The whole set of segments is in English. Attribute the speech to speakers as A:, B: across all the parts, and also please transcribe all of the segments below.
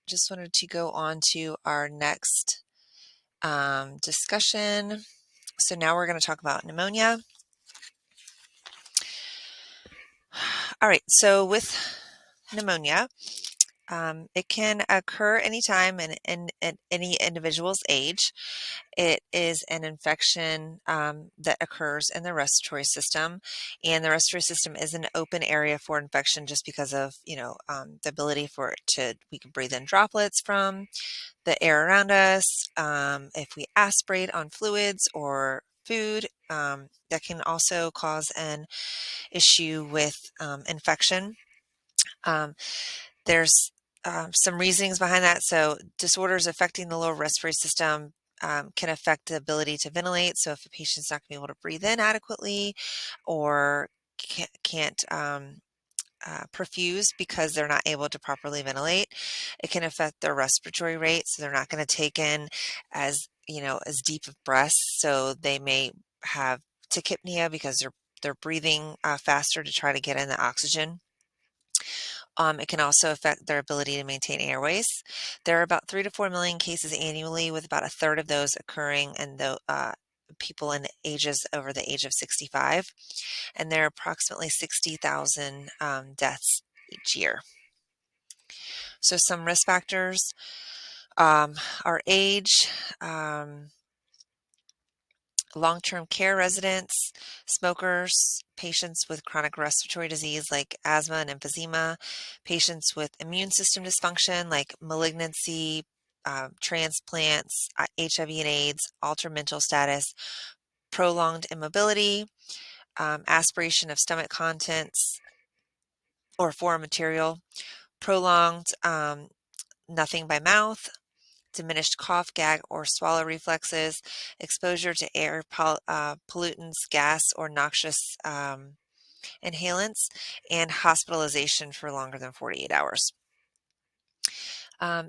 A: just wanted to go on to our next discussion. So now we're going to talk about pneumonia. All right, so with pneumonia, it can occur anytime and at any individual's age. It is an infection that occurs in the respiratory system, and the respiratory system is an open area for infection just because of, the ability for it we can breathe in droplets from the air around us. If we aspirate on fluids or food, that can also cause an issue with infection. There's some reasonings behind that. So disorders affecting the lower respiratory system can affect the ability to ventilate. So if a patient's not going to be able to breathe in adequately or can't perfuse because they're not able to properly ventilate, it can affect their respiratory rate. So they're not going to take in as deep of breaths. So they may have tachypnea because they're breathing faster to try to get in the oxygen. It can also affect their ability to maintain airways. There are about 3 to 4 million cases annually, with about a third of those occurring in the people in ages over the age of 65, and there are approximately 60,000 deaths each year. So some risk factors are age, long-term care residents, smokers, patients with chronic respiratory disease like asthma and emphysema, patients with immune system dysfunction like malignancy, transplants, HIV and AIDS, altered mental status, prolonged immobility, aspiration of stomach contents or foreign material, prolonged nothing by mouth, diminished cough, gag, or swallow reflexes, exposure to air pollutants, gas, or noxious inhalants, and hospitalization for longer than 48 hours.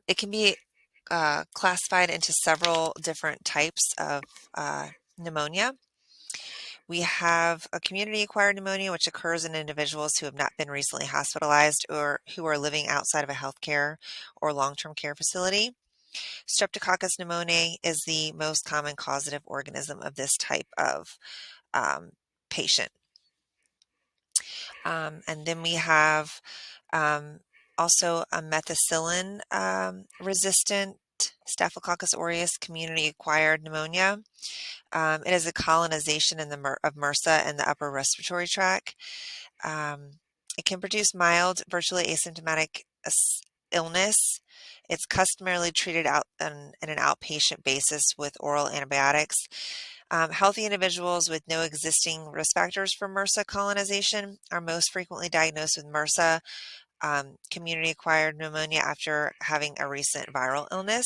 A: It can be classified into several different types of pneumonia. We have a community-acquired pneumonia, which occurs in individuals who have not been recently hospitalized or who are living outside of a healthcare or long-term care facility. Streptococcus pneumoniae is the most common causative organism of this type of patient. And then we have also a methicillin resistant Staphylococcus aureus community-acquired pneumonia. It is a colonization of MRSA in the upper respiratory tract. It can produce mild, virtually asymptomatic illness. It's customarily treated out in an outpatient basis with oral antibiotics. Healthy individuals with no existing risk factors for MRSA colonization are most frequently diagnosed with MRSA community-acquired pneumonia after having a recent viral illness.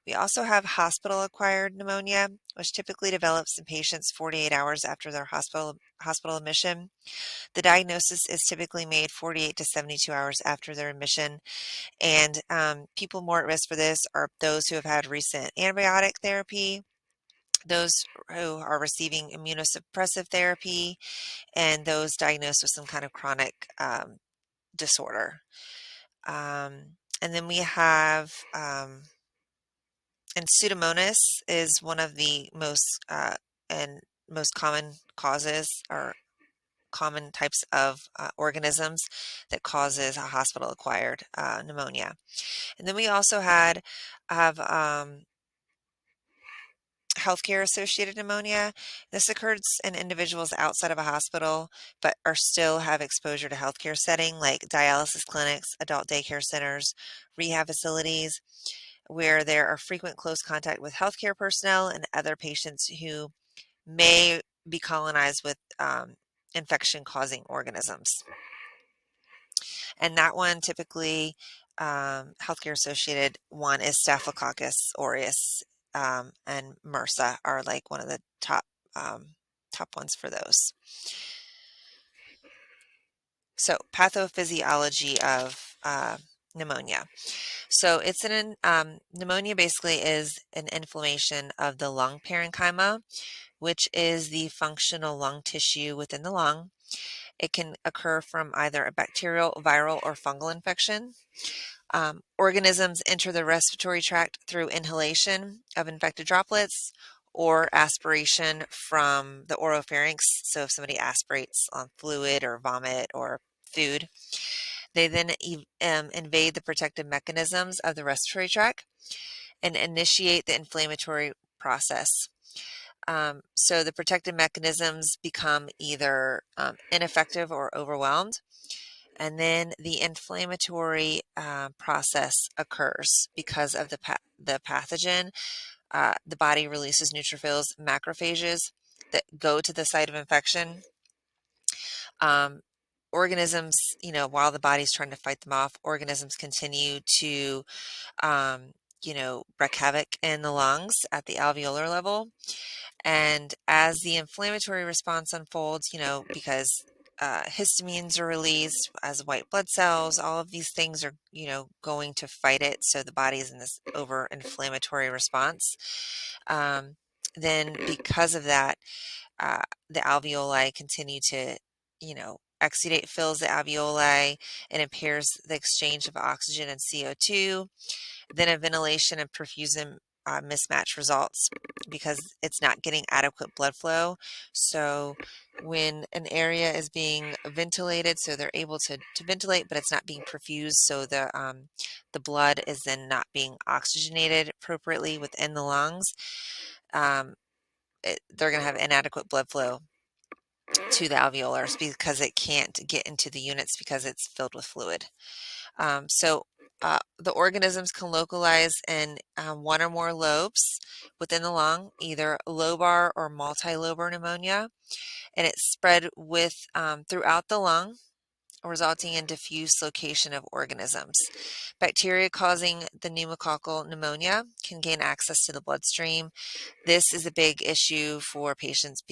A: We also have hospital-acquired pneumonia, which typically develops in patients 48 hours after their hospital admission. The diagnosis is typically made 48 to 72 hours after their admission, and people more at risk for this are those who have had recent antibiotic therapy, those who are receiving immunosuppressive therapy, and those diagnosed with some kind of chronic disorder. And then we have, and Pseudomonas is one of the most common causes or common types of organisms that causes a hospital-acquired pneumonia. And then we also have healthcare-associated pneumonia. This occurs in individuals outside of a hospital, but still have exposure to healthcare setting like dialysis clinics, adult daycare centers, rehab facilities, where there are frequent close contact with healthcare personnel and other patients who may be colonized with infection-causing organisms. And that one typically, healthcare-associated one is Staphylococcus aureus, and MRSA are like one of the top ones for those. So pathophysiology of pneumonia. So it's pneumonia basically is an inflammation of the lung parenchyma, which is the functional lung tissue within the lung. It can occur from either a bacterial, viral, or fungal infection. Organisms enter the respiratory tract through inhalation of infected droplets or aspiration from the oropharynx. So if somebody aspirates on fluid or vomit or food, they then invade the protective mechanisms of the respiratory tract and initiate the inflammatory process. So the protective mechanisms become either ineffective or overwhelmed, and then the inflammatory process occurs because of the pathogen. The body releases neutrophils, macrophages that go to the site of infection. Organisms, while the body's trying to fight them off, organisms continue to, wreak havoc in the lungs at the alveolar level. And as the inflammatory response unfolds, because histamines are released as white blood cells, all of these things are, going to fight it. So the body is in this over inflammatory response. Then because of that, the alveoli continue to, exudate fills the alveoli and impairs the exchange of oxygen and CO2. Then a ventilation and perfusion mismatch results because it's not getting adequate blood flow. So when an area is being ventilated, so they're able to ventilate, but it's not being perfused, so the blood is then not being oxygenated appropriately within the lungs. They're going to have inadequate blood flow to the alveolars because it can't get into the units because it's filled with fluid. The organisms can localize in one or more lobes within the lung, either lobar or multilobar pneumonia, and it's spread throughout the lung, resulting in diffuse location of organisms. Bacteria causing the pneumococcal pneumonia can gain access to the bloodstream. This is a big issue for patients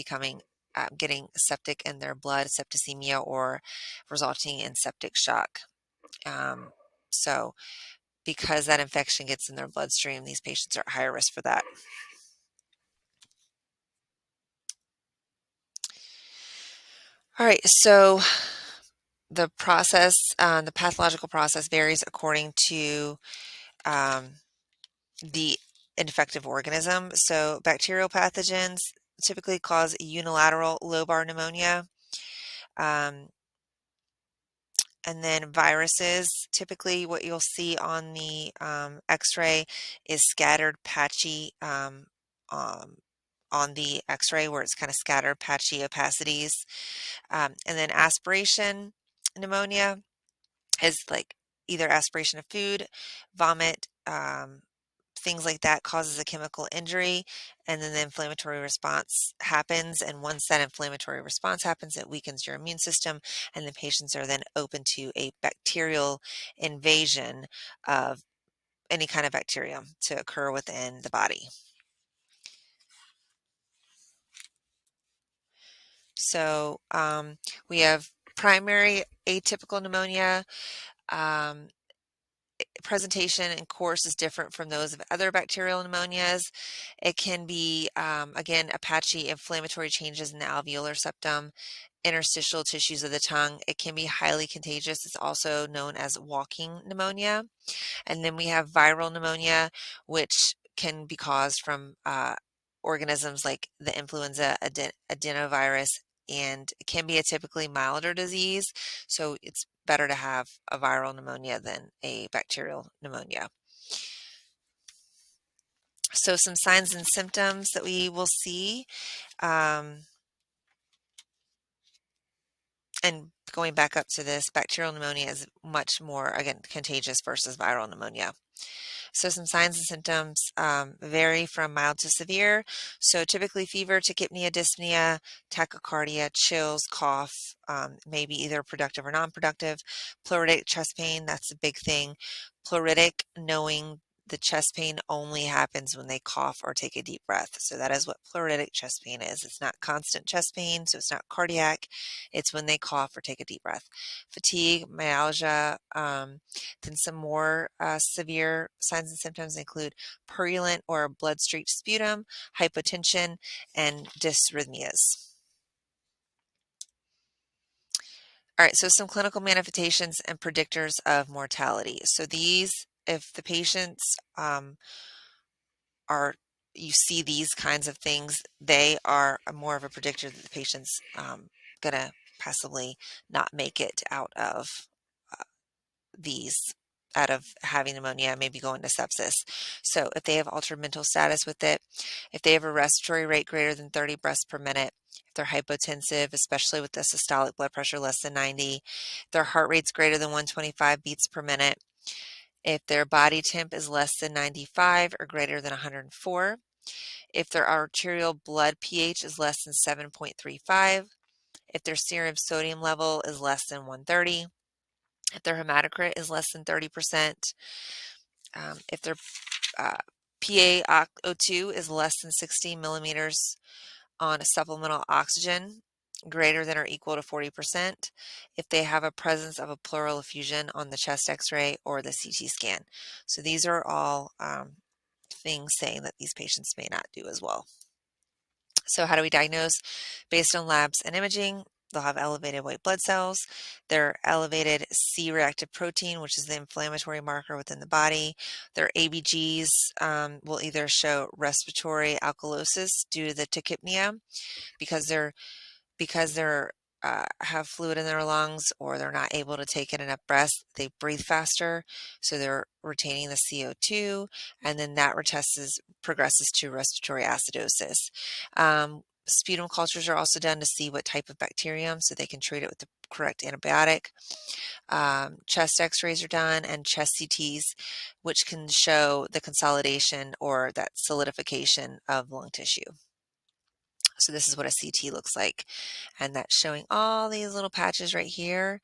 A: getting septic in their blood, septicemia, or resulting in septic shock. So because that infection gets in their bloodstream, these patients are at higher risk for that. All right, so the pathological process varies according to the infective organism. So bacterial pathogens typically cause unilateral lobar pneumonia. And then viruses, typically what you'll see on the x-ray is scattered patchy on the x-ray where it's kind of scattered patchy opacities. And then aspiration pneumonia is like either aspiration of food, vomit, things like that causes a chemical injury, and then the inflammatory response happens. And once that inflammatory response happens, it weakens your immune system, and the patients are then open to a bacterial invasion of any kind of bacterium to occur within the body. So we have primary atypical pneumonia. Presentation and course is different from those of other bacterial pneumonias. It can be, again, patchy inflammatory changes in the alveolar septum, interstitial tissues of the tongue. It can be highly contagious. It's also known as walking pneumonia. And then we have viral pneumonia, which can be caused from organisms like the influenza adenovirus, and it can be a typically milder disease. So it's better to have a viral pneumonia than a bacterial pneumonia. So some signs and symptoms that we will see, and going back up to this, bacterial pneumonia is much more, again, contagious versus viral pneumonia. So some signs and symptoms vary from mild to severe. So typically fever, tachypnea, dyspnea, tachycardia, chills, cough, maybe either productive or non-productive. Pleuritic chest pain, that's a big thing. Pleuritic, knowing the chest pain only happens when they cough or take a deep breath. So that is what pleuritic chest pain is. It's not constant chest pain, so it's not cardiac. It's when they cough or take a deep breath. Fatigue, myalgia, then some more severe signs and symptoms include purulent or blood-streaked sputum, hypotension, and dysrhythmias. All right, so some clinical manifestations and predictors of mortality. So these, if the patients are, you see these kinds of things, they are more of a predictor that the patient's gonna possibly not make it out of uh, these, out of having pneumonia, maybe go into sepsis. So if they have altered mental status with it, if they have a respiratory rate greater than 30 breaths per minute, if they're hypotensive, especially with the systolic blood pressure less than 90, if their heart rate's greater than 125 beats per minute, if their body temp is less than 95 or greater than 104, if their arterial blood pH is less than 7.35, if their serum sodium level is less than 130, if their hematocrit is less than 30%, if their PaO2 is less than 60 millimeters on a supplemental oxygen greater than or equal to 40%, if they have a presence of a pleural effusion on the chest x-ray or the CT scan. So these are all things saying that these patients may not do as well. So how do we diagnose? Based on labs and imaging, they'll have elevated white blood cells. Their elevated C-reactive protein, which is the inflammatory marker within the body. Their ABGs will either show respiratory alkalosis due to the tachypnea because they're have fluid in their lungs or they're not able to take in enough breaths, they breathe faster, so they're retaining the CO2, and then that progresses to respiratory acidosis. Sputum cultures are also done to see what type of bacterium, so they can treat it with the correct antibiotic. Chest x-rays are done and chest CTs, which can show the consolidation or that solidification of lung tissue. So this is what a CT looks like. And that's showing all these little patches right here.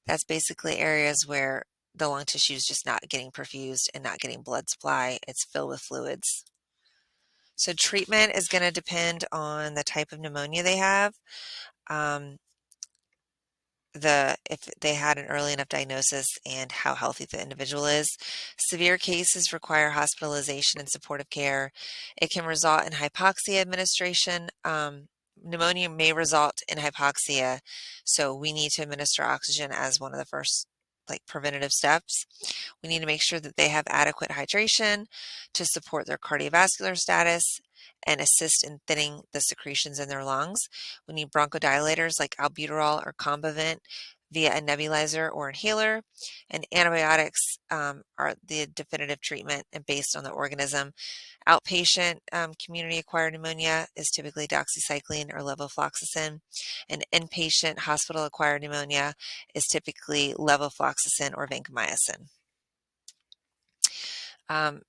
A: That's basically areas where the lung tissue is just not getting perfused and not getting blood supply. It's filled with fluids. So treatment is going to depend on the type of pneumonia they have. If they had an early enough diagnosis and how healthy the individual is. Severe cases require hospitalization and supportive care. It can result in hypoxia administration. Pneumonia may result in hypoxia, so we need to administer oxygen as one of the first preventative steps. We need to make sure that they have adequate hydration to support their cardiovascular status and assist in thinning the secretions in their lungs. We need bronchodilators like albuterol or Combivent via a nebulizer or inhaler, and antibiotics are the definitive treatment and based on the organism. Outpatient community-acquired pneumonia is typically doxycycline or levofloxacin, and inpatient hospital-acquired pneumonia is typically levofloxacin or vancomycin.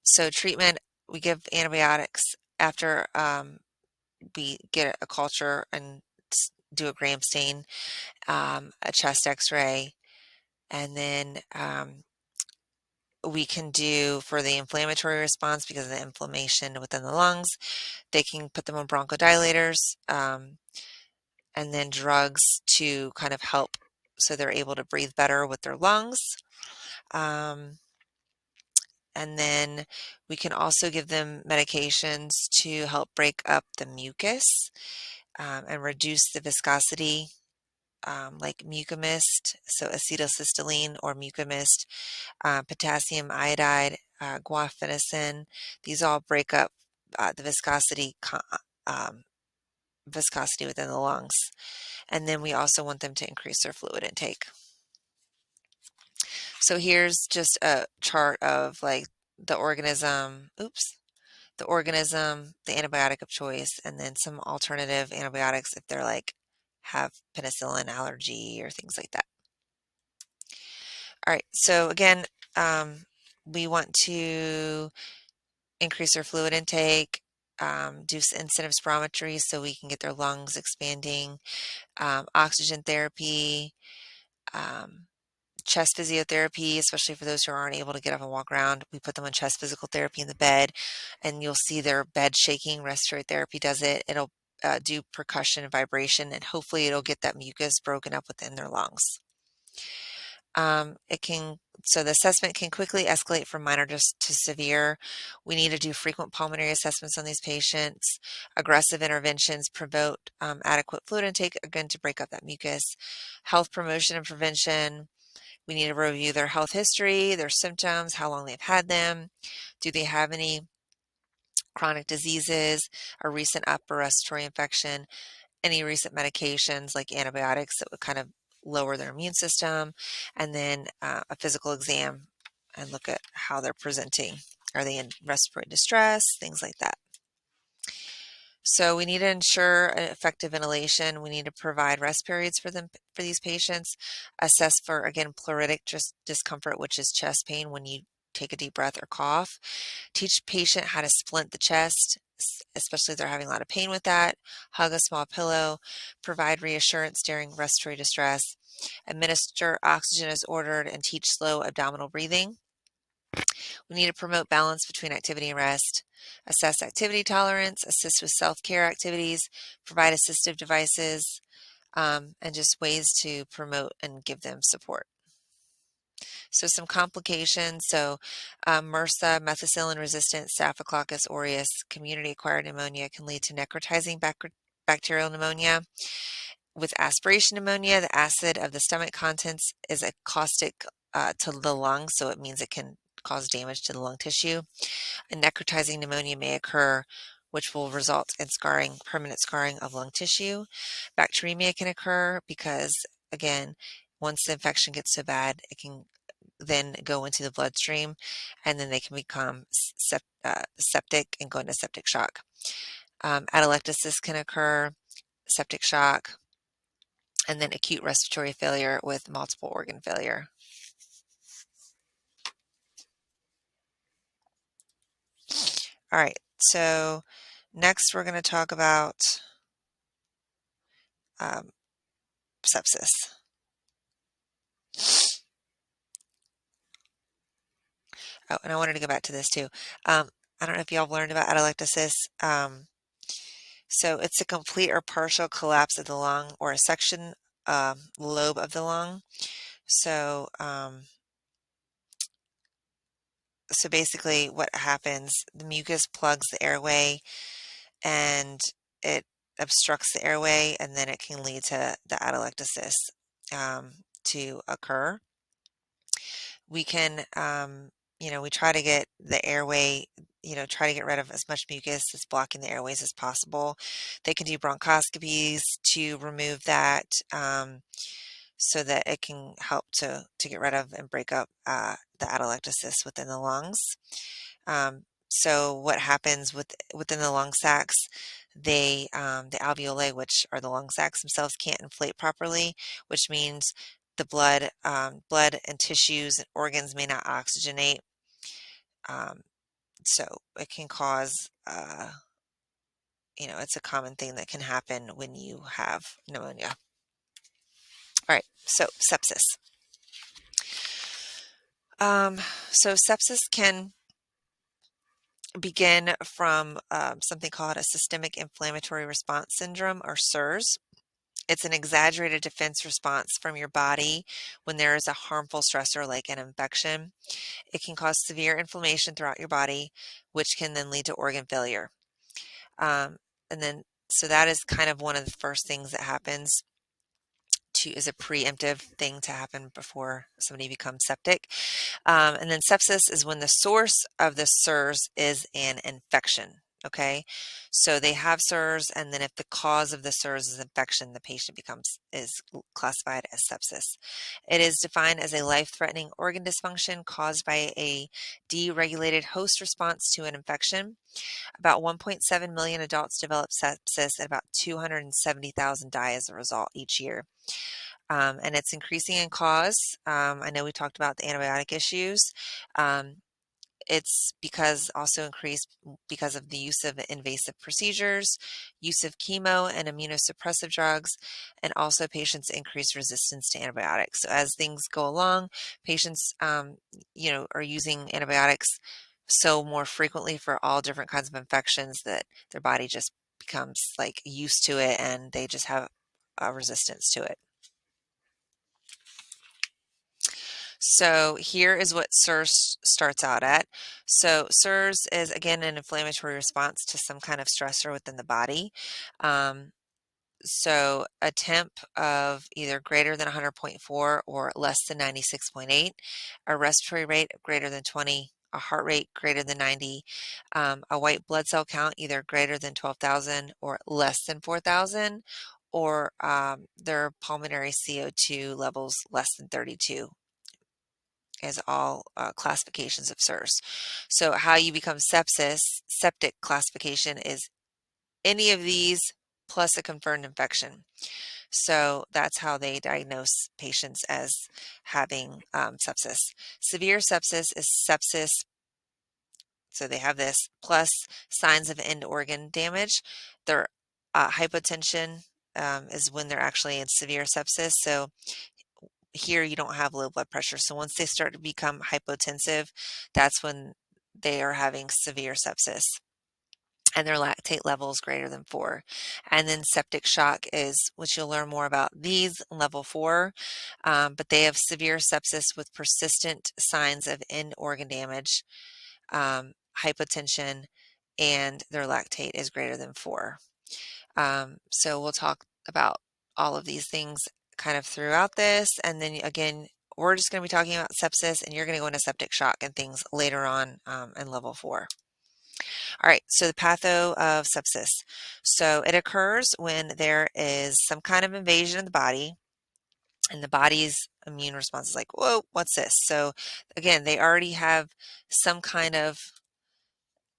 A: So treatment, we give antibiotics after we get a culture and do a gram stain, a chest x-ray, and then we can do for the inflammatory response because of the inflammation within the lungs. They can put them on bronchodilators and then drugs to kind of help so they're able to breathe better with their lungs. And then we can also give them medications to help break up the mucus and reduce the viscosity, like Mucomyst, so acetylcysteine or Mucomyst, potassium iodide, guaifenesin. These all break up the viscosity within the lungs. And then we also want them to increase their fluid intake. So here's just a chart of the organism, the antibiotic of choice, and then some alternative antibiotics if they're have penicillin allergy or things like that. All right, so again, we want to increase their fluid intake, do incentive spirometry so we can get their lungs expanding, oxygen therapy, chest physiotherapy, especially for those who aren't able to get up and walk around. We put them on chest physical therapy in the bed, and you'll see their bed shaking. Respiratory therapy does it. It'll do percussion and vibration, and hopefully it'll get that mucus broken up within their lungs. It can So the assessment can quickly escalate from minor just to severe. We need to do frequent pulmonary assessments on these patients. Aggressive interventions promote adequate fluid intake, again, to break up that mucus. Health promotion and prevention. We need to review their health history, their symptoms, how long they've had them. Do they have any chronic diseases, a recent upper respiratory infection, any recent medications like antibiotics that would kind of lower their immune system, and then a physical exam and look at how they're presenting. Are they in respiratory distress? Things like that. So we need to ensure an effective ventilation. We need to provide rest periods for these patients. Assess for, again, pleuritic discomfort, which is chest pain when you take a deep breath or cough. Teach patient how to splint the chest, especially if they're having a lot of pain with that. Hug a small pillow. Provide reassurance during respiratory distress. Administer oxygen as ordered and teach slow abdominal breathing. We need to promote balance between activity and rest, assess activity tolerance, assist with self-care activities, provide assistive devices, and just ways to promote and give them support. So some complications. So MRSA, methicillin-resistant Staphylococcus aureus community-acquired pneumonia can lead to necrotizing bacterial pneumonia. With aspiration pneumonia, the acid of the stomach contents is a caustic to the lungs, so it means it can cause damage to the lung tissue. A necrotizing pneumonia may occur, which will result in scarring, permanent scarring of lung tissue. Bacteremia can occur because, again, once the infection gets so bad, it can then go into the bloodstream, and then they can become septic and go into septic shock. Atelectasis can occur, septic shock, and then acute respiratory failure with multiple organ failure. All right, so next we're going to talk about sepsis. Oh, and I wanted to go back to this too. I don't know if y'all have learned about atelectasis. So it's a complete or partial collapse of the lung or a section lobe of the lung. So, so basically what happens, the mucus plugs the airway and it obstructs the airway, and then it can lead to the atelectasis to occur. We can, we try to get the airway, try to get rid of as much mucus that's blocking the airways as possible. They can do bronchoscopies to remove that so that it can help to get rid of and break up the atelectasis within the lungs. So what happens within the lung sacs, the alveoli, which are the lung sacs themselves, can't inflate properly, which means the blood and tissues and organs may not oxygenate. So it can cause, it's a common thing that can happen when you have pneumonia. All right, so sepsis. So sepsis can begin from something called a systemic inflammatory response syndrome, or SIRS. It's an exaggerated defense response from your body when there is a harmful stressor like an infection. It can cause severe inflammation throughout your body, which can then lead to organ failure. So that is kind of one of the first things that happens is a preemptive thing to happen before somebody becomes septic. And then sepsis is when the source of the SIRS is an infection. Okay, so they have SIRS, and then if the cause of the SIRS is infection, the patient is classified as sepsis. It is defined as a life-threatening organ dysfunction caused by a deregulated host response to an infection. About 1.7 million adults develop sepsis, and about 270,000 die as a result each year. And it's increasing in cause. I know we talked about the antibiotic issues. It's also increased because of the use of invasive procedures, use of chemo and immunosuppressive drugs, and also patients' increased resistance to antibiotics. So as things go along, patients, are using antibiotics so more frequently for all different kinds of infections that their body just becomes like used to it, and they just have a resistance to it. So here is what SIRS starts out at. So SIRS is again an inflammatory response to some kind of stressor within the body. Um, so a temp of either greater than 100.4 or less than 96.8, a respiratory rate of greater than 20, a heart rate greater than 90, a white blood cell count either greater than 12,000 or less than 4,000, or their pulmonary CO2 levels less than 32 is all classifications of SIRS. So how you become septic classification is any of these plus a confirmed infection. So that's how they diagnose patients as having sepsis. Severe sepsis is sepsis. So they have this plus signs of end organ damage. Their hypotension is when they're actually in severe sepsis. So here you don't have low blood pressure. So once they start to become hypotensive, that's when they are having severe sepsis and their lactate levels greater than 4. And then septic shock is, which you'll learn more about these in level 4, but they have severe sepsis with persistent signs of end organ damage, hypotension, and their lactate is greater than 4. So we'll talk about all of these things kind of throughout this. And then again, we're just going to be talking about sepsis, and you're going to go into septic shock and things later on in level 4. All right, so the patho of sepsis. So it occurs when there is some kind of invasion of the body, and the body's immune response is like, whoa, what's this? So again, they already have some kind of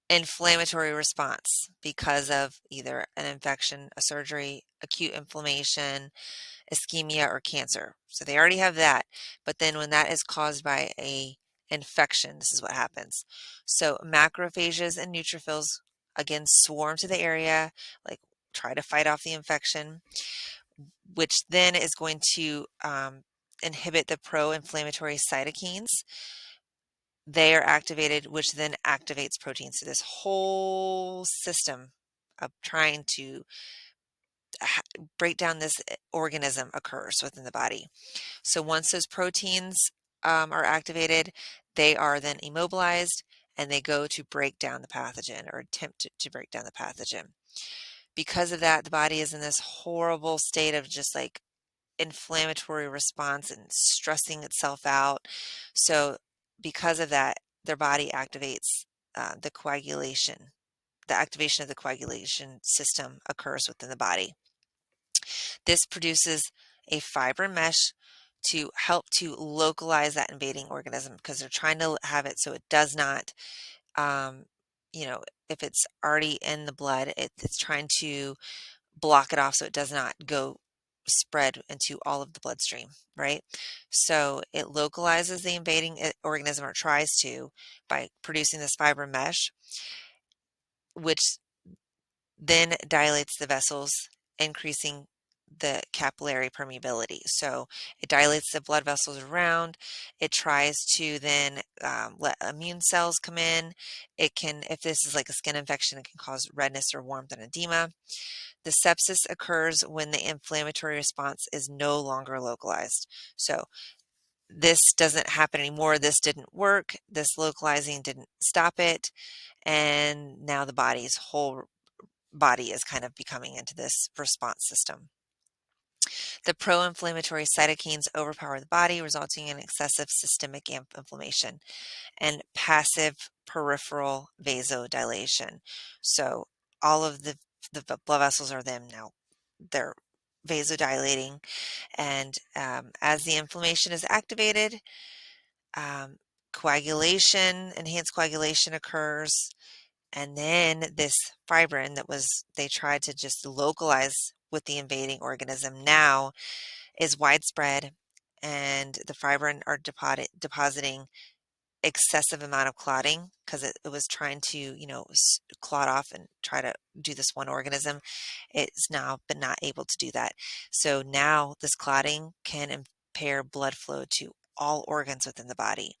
A: inflammatory response because of either an infection, a surgery, acute inflammation, ischemia, or cancer. So they already have that. But then when that is caused by a infection, this is what happens. So macrophages and neutrophils again swarm to the area, like try to fight off the infection, which then is going to inhibit the pro-inflammatory cytokines. They are activated, which then activates proteins. So this whole system of trying to break down this organism occurs within the body. So once those proteins are activated, they are then immobilized and they go to break down the pathogen or attempt to break down the pathogen. Because of that, the body is in this horrible state of just like inflammatory response and stressing itself out. So because of that, their body activates the coagulation. The activation of the coagulation system occurs within the body. This produces a fibrin mesh to help to localize that invading organism because they're trying to have it so it does not, um, if it's already in the blood, it's trying to block it off so it does not go spread into all of the bloodstream, right? So it localizes the invading organism or tries to by producing this fibrin mesh, which then dilates the vessels, increasing the capillary permeability. So it dilates the blood vessels around. It tries to then let immune cells come in. It can, if this is like a skin infection, it can cause redness or warmth and edema. The sepsis occurs when the inflammatory response is no longer localized. So this doesn't happen anymore. This didn't work. This localizing didn't stop it. And now the body's whole body is kind of becoming into this response system. The pro-inflammatory cytokines overpower the body, resulting in excessive systemic inflammation and passive peripheral vasodilation. So all of the blood vessels are them now. They're vasodilating, and as the inflammation is activated, um, enhanced coagulation occurs. And then this fibrin that was they tried to just localize with the invading organism now is widespread, and the fibrin are depositing excessive amount of clotting because it was trying to, clot off and try to do this one organism. It's now been not able to do that. So now this clotting can impair blood flow to all organs within the body.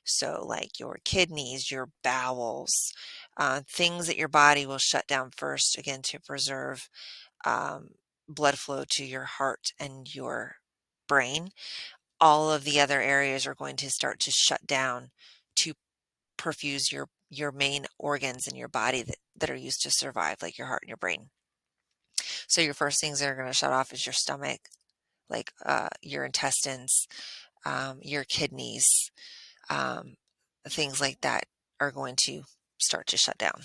A: So, like your kidneys, your bowels, things that your body will shut down first, again, to preserve blood flow to your heart and your brain. all of the other areas are going to start to shut down to perfuse your main organs in your body that are used to survive, like your heart and your brain. So your first things that are going to shut off is your stomach, like your intestines, your kidneys, um, things like that are going to start to shut down.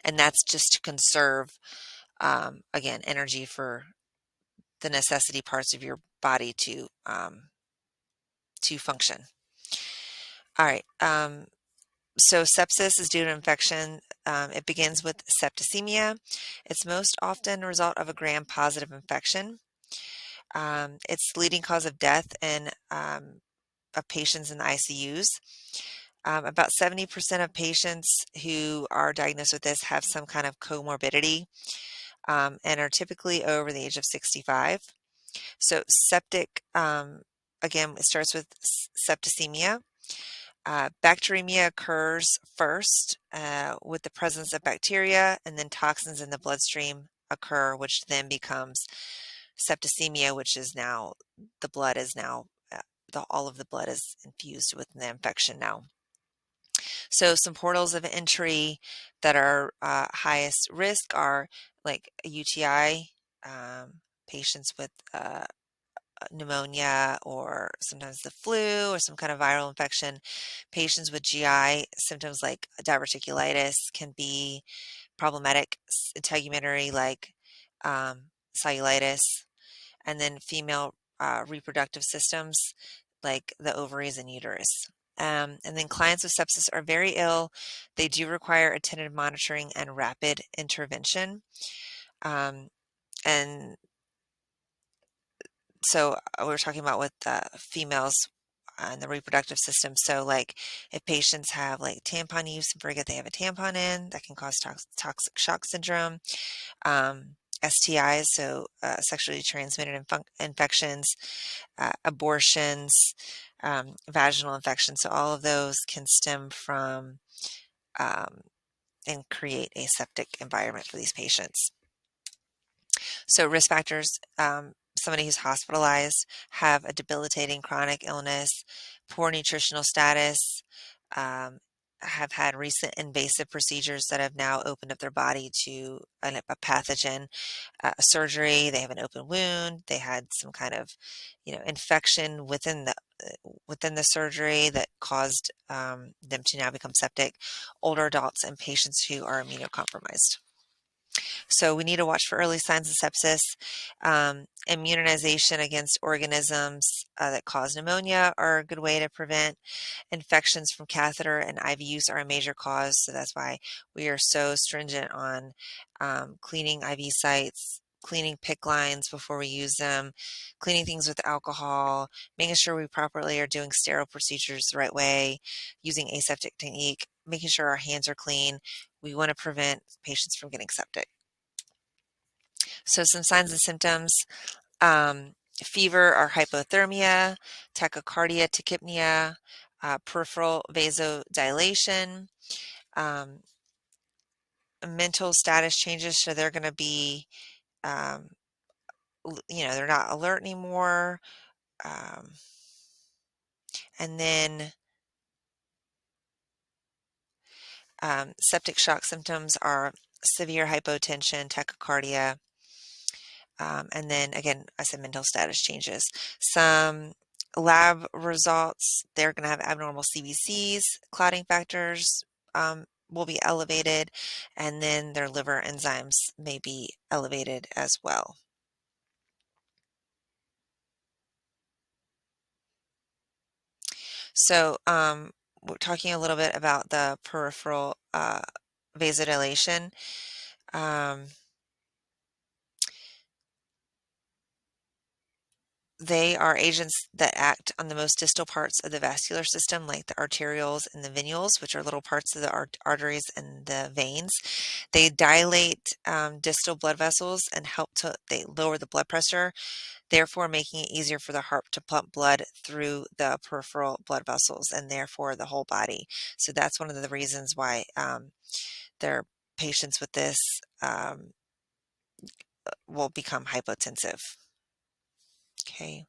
A: And that's just to conserve, again, energy for the necessity parts of your body to function. All right. So sepsis is due to infection. It begins with septicemia. It's most often a result of a gram-positive infection. It's the leading cause of death in of patients in the ICUs. About 70% of patients who are diagnosed with this have some kind of comorbidity, and are typically over the age of 65. So septic, again, it starts with septicemia. Bacteremia occurs first with the presence of bacteria, and then toxins in the bloodstream occur, which then becomes septicemia, which is now the blood is now all of the blood is infused with the infection now. So some portals of entry that are highest risk are like a UTI, patients with pneumonia, or sometimes the flu or some kind of viral infection. Patients with GI symptoms like diverticulitis can be problematic, integumentary like cellulitis, and then female reproductive systems like the ovaries and uterus. And then clients with sepsis are very ill. They do require attentive monitoring and rapid intervention. And so we're talking about with females and the reproductive system. So like if patients have like tampon use and forget they have a tampon in, that can cause toxic shock syndrome. STIs, so sexually transmitted infections, abortions, vaginal infections. So all of those can stem from um, and create a septic environment for these patients. So risk factors, somebody who's hospitalized, have a debilitating chronic illness, poor nutritional status, have had recent invasive procedures that have now opened up their body to a pathogen, surgery, they have an open wound, they had some kind of, infection within the surgery that caused them to now become septic, older adults, and patients who are immunocompromised. So we need to watch for early signs of sepsis. Immunization against organisms that cause pneumonia are a good way to prevent. Infections from catheter and IV use are a major cause, so that's why we are so stringent on cleaning IV sites, cleaning PICC lines before we use them, cleaning things with alcohol, making sure we properly are doing sterile procedures the right way, using aseptic technique, making sure our hands are clean. We want to prevent patients from getting septic. So some signs and symptoms, fever or hypothermia, tachycardia, tachypnea, peripheral vasodilation, um, mental status changes. So they're going to be, um, they're not alert anymore. Um, and then septic shock symptoms are severe hypotension, tachycardia, and then again, I said mental status changes. Some lab results, they're going to have abnormal CBCs, clotting factors will be elevated, and then their liver enzymes may be elevated as well. So we're talking a little bit about the peripheral vasodilation. They are agents that act on the most distal parts of the vascular system, like the arterioles and the venules, which are little parts of the arteries and the veins. They dilate distal blood vessels and they lower the blood pressure, therefore making it easier for the heart to pump blood through the peripheral blood vessels and therefore the whole body. So that's one of the reasons why their patients with this will become hypotensive. Okay.